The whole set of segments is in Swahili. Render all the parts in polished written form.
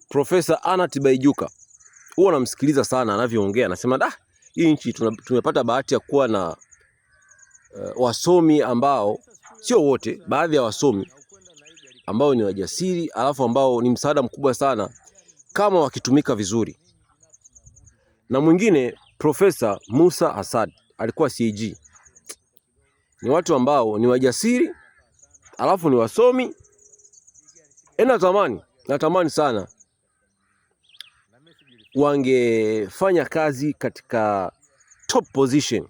Profesa Anna Tibaijuka huwa namsikiliza sana anavyoongea, anasema hii nchi tumepata bahati ya kuwa na wasomi ambao sio wote, baadhi ya wasomi ambao ni wajasiri, alafu ambao ni msaada mkubwa sana kama wakitumika vizuri. Na mwingine Profesa Musa Asad alikuwa CAG. Ni watu ambao ni wajasiri, alafu ni wasomi. Natamani sana wangefanya kazi katika top position,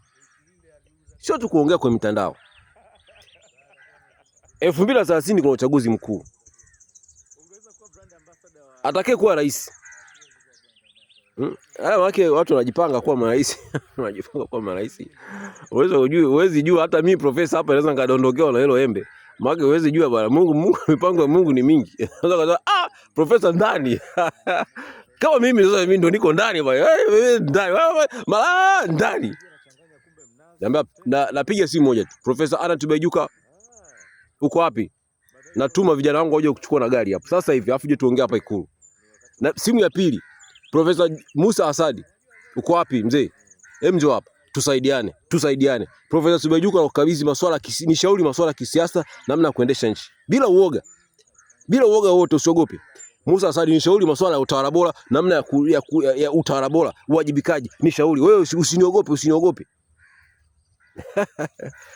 sio tu kuongea kwenye mitandao. 2030 kuna uchaguzi mkuu. Atakaye kuwa rais, watu wanajipanga kuwa marais wanajipanga kuwa marais. Uwezi jua, hata mimi profesa hapa naweza ngadondokewa na hilo embe. Maana uwezi jua bwana, Mungu mipango ya Mungu ni mingi. Unaweza kusema profesa ndani kama mimi sasa, mimi ndo niko ndani bwana. Ndani. Napiga simu moja tu. Profesa Anna Tibaijuka, uko wapi? Natuma vijana wangu waje kuchukua na gari hapo sasa hivi, afu je tuongee hapa Ikulu. Na simu ya pili, Profesa Musa Asadi, uko wapi mzee? Njoo hapa tusaidiane. Profesa Tibaijuka ukabidhi masuala nishauri masuala ya kisiasa, namna ya kuendesha nchi bila uoga wote, usiogope. Musa Asadi nishauri masuala ya utawala bora, namna ya utawala bora, uwajibikaji, nishauri wewe, usiniogope.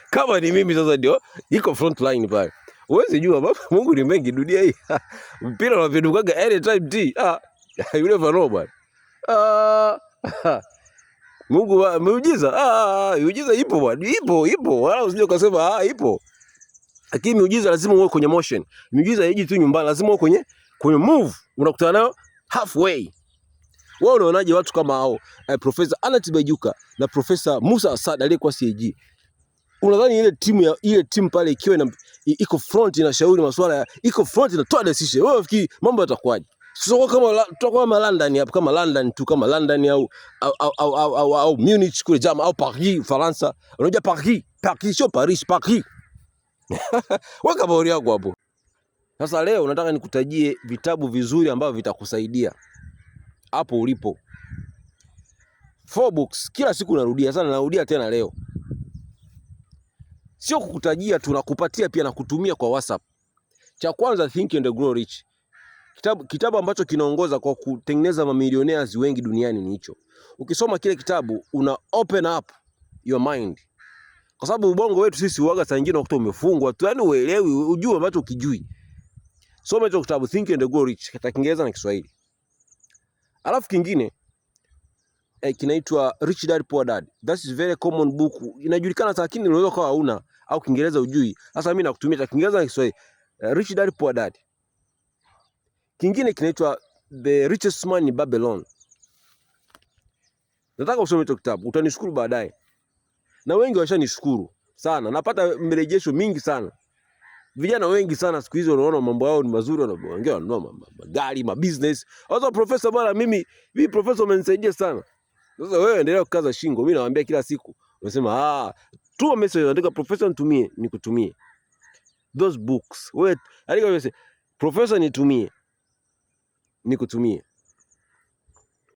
Kama ni mimi sasa ndio iko front line pale. Uwezi jua baba, Mungu ni mengi dunia hii. Mpira unavindukaga anytime you never know bwana. Mungu miujiza ipo bwana. Ipo. Wala usije ukasema ipo. Lakini miujiza lazima uwe kwenye motion. Miujiza haiji tu nyumbani, lazima uwe kwenye move. Unakutana nayo halfway. Wao unaonaje watu kama hao? Profesa Anna Tibaijuka na Profesa Musa Asad aliyekuwa CAG. Unadhani ile timu pale ikiwa iko front inashauri masuala, iko front inatoa decision, wewe unafikiri mambo yatakuwaje? Sio kama London hapo, kama London tu, kama London au Munich kule jamaa, au Paris Faransa. Unajua Paris sio Paris, Paris. Weka bauri yako hapo. Sasa leo nataka nikutajie vitabu vizuri ambavyo vitakusaidia hapo ulipo. 4 books kila siku narudia tena leo. Sio kukutajia tu, nakupatia pia na kutumia kwa WhatsApp. Cha kwanza, Think and Grow Rich. Kitabu ambacho kinaongoza kwa kutengeneza mamilionaires wengi duniani ni hicho. Ukisoma kile kitabu una open up your mind. Kwa sababu ubongo wetu sisi huaga saa nyingine wakati umefungwa tu, yani uelewi, ujue ambacho ukijui. Soma hicho kitabu Think and Grow Rich katika Kiingereza na Kiswahili. Alafu kingine kinaitwa Rich Dad Poor Dad. That is very common book. Inajulikana sana, lakini unaweza kuwa hauna au Kiingereza ujui. Sasa mimi nakutumia cha Kiingereza na Kiswahili. Rich Dad Poor Dad. Kingine kinaitwa The Richest Man in Babylon. Nataka usome hicho kitabu, utanishukuru baadaye. Na wengi washanishukuru sana. Napata mrejesho mingi sana. Vijana wengi sana siku hizo wanaona mambo yao ni mazuri, wanaongea magari, business. Sasa profesa bwana, mimi profesa umenisaidia sana. Sasa wewe endelea kukaza shingo. Mimi nawaambia kila siku. Unasema tuma message, andika profesa nitumie, nikutumie those books. Wewe andika message, profesa nitumie, nikutumie.